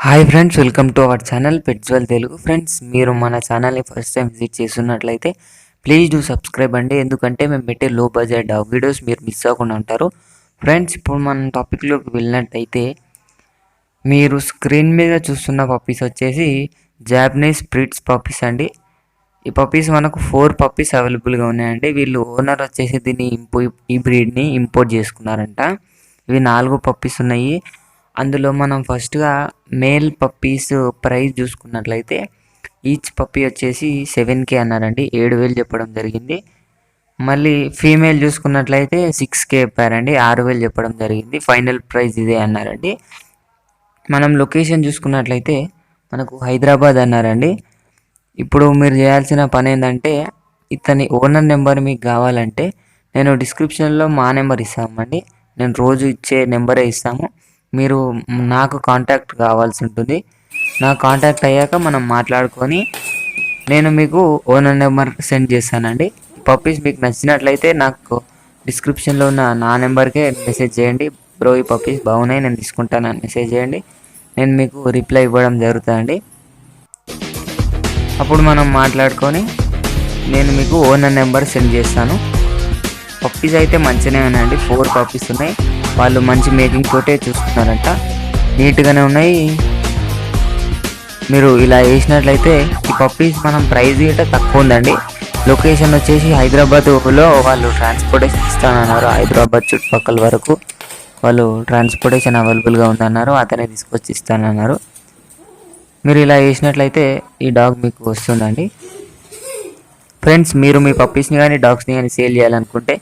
Hi friends, welcome to our channel పెట్జ్వెల్ Telugu. Friends, మీరు మన ఛానల్ని ఫస్ట్ టైం విజిట్ చేస్తున్నట్లయితే ప్లీజ్ డూ సబ్స్క్రైబ్ అండి. ఎందుకంటే మేము పెట్టే లో బడ్జెట్ డాగ్ వీడియోస్ మీరు మిస్ అవ్వకుండా ఉంటారు. ఫ్రెండ్స్, ఇప్పుడు మన టాపిక్లోకి వెళ్ళినట్టయితే మీరు స్క్రీన్ మీద చూస్తున్న పప్పీస్ వచ్చేసి జాపనీస్ బ్రీడ్స్ పప్పీస్ అండి. ఈ పప్పీస్ మనకు 4 పప్పీస్ అవైలబుల్గా ఉన్నాయండి. వీళ్ళు ఓనర్ వచ్చేసి దీన్ని ఈ బ్రీడ్ని ఇంపోర్ట్ చేసుకున్నారంట. ఇవి 4 పప్పీస్ ఉన్నాయి. అందులో మనం ఫస్ట్గా మేల్ పప్పీస్ ప్రైస్ చూసుకున్నట్లయితే ఈచ్ పప్పీ వచ్చేసి 7K అన్నారండి. 7,000 చెప్పడం జరిగింది. మళ్ళీ ఫీమేల్ చూసుకున్నట్లయితే 6K చెప్పారండి. 6,000 చెప్పడం జరిగింది. ఫైనల్ ప్రైస్ ఇదే అన్నారండి. మనం లొకేషన్ చూసుకున్నట్లయితే మనకు హైదరాబాద్ అన్నారండి. ఇప్పుడు మీరు చేయాల్సిన పని ఏంటంటే ఇతని ఓనర్ నెంబర్ మీకు కావాలంటే నేను డిస్క్రిప్షన్లో మా నెంబర్ ఇస్తామండి. నేను రోజు ఇచ్చే నెంబరే ఇస్తాము. మీరు నాకు కాంటాక్ట్ కావాల్సి ఉంటుంది. నాకు కాంటాక్ట్ అయ్యాక మనం మాట్లాడుకొని నేను మీకు ఓనర్ నెంబర్ సెండ్ చేస్తానండి. పప్పీస్ మీకు నచ్చినట్లయితే నాకు డిస్క్రిప్షన్లో ఉన్న నా నెంబర్కే మెసేజ్ చేయండి. బ్రో, ఈ పప్పీస్ బాగున్నాయి, నేను తీసుకుంటానని మెసేజ్ చేయండి. నేను మీకు రిప్లై ఇవ్వడం జరుగుతుందండి. అప్పుడు మనం మాట్లాడుకొని నేను మీకు ఓనర్ నెంబర్ సెండ్ చేస్తాను. పప్పీస్ అయితే మంచిగానే ఉన్నాయండి. 4 పప్పీస్ ఉన్నాయి. వాళ్ళు మంచి మేకింగ్ తోటే చూస్తున్నారంట. నీట్గానే ఉన్నాయి. మీరు ఇలా వేసినట్లయితే ఈ పప్పీస్ మనం ప్రైస్ గిట్ట తక్కువ ఉందండి. లొకేషన్ వచ్చేసి హైదరాబాద్లో వాళ్ళు ట్రాన్స్పోర్టేషన్ ఇస్తానన్నారు. హైదరాబాద్ చుట్టుపక్కల వరకు వాళ్ళు ట్రాన్స్పోర్టేషన్ అవైలబుల్గా ఉందన్నారు. అతనే తీసుకొచ్చి ఇస్తానన్నారు. మీరు ఇలా వేసినట్లయితే ఈ డాగ్ మీకు వస్తుందండి. ఫ్రెండ్స్, మీరు మీ పప్పీస్ని కానీ డాగ్స్ని కానీ సేల్ చేయాలనుకుంటే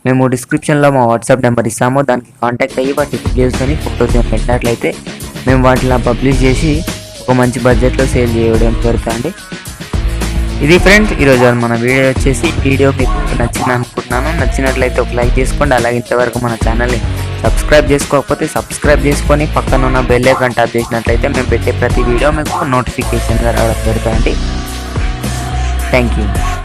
మేము డిస్క్రిప్షన్లో మా వాట్సాప్ నెంబర్ ఇస్తాము. దానికి కాంటాక్ట్ అయ్యి వాటి డీటెయిల్స్ అని ఫొటోస్ పెట్టినట్లయితే మేము వాటిని పబ్లిష్ చేసి ఒక మంచి బడ్జెట్లో సేల్ చేయడం జరుగుతుంది. ఇది ఫ్రెండ్స్, ఈరోజు మన వీడియో వచ్చేసి వీడియో మీకు నచ్చింది అనుకుంటున్నాను. నచ్చినట్లయితే ఒక లైక్ చేసుకోండి. అలాగే ఇంతవరకు మన ఛానల్ని సబ్స్క్రైబ్ చేసుకోకపోతే సబ్స్క్రైబ్ చేసుకొని పక్కన ఉన్న బెల్ ఐకాన్ ట్యాప్ చేసినట్లయితే మేము పెట్టే ప్రతి వీడియో మీకు నోటిఫికేషన్గా రావడం జరుగుతుంది. Thank you.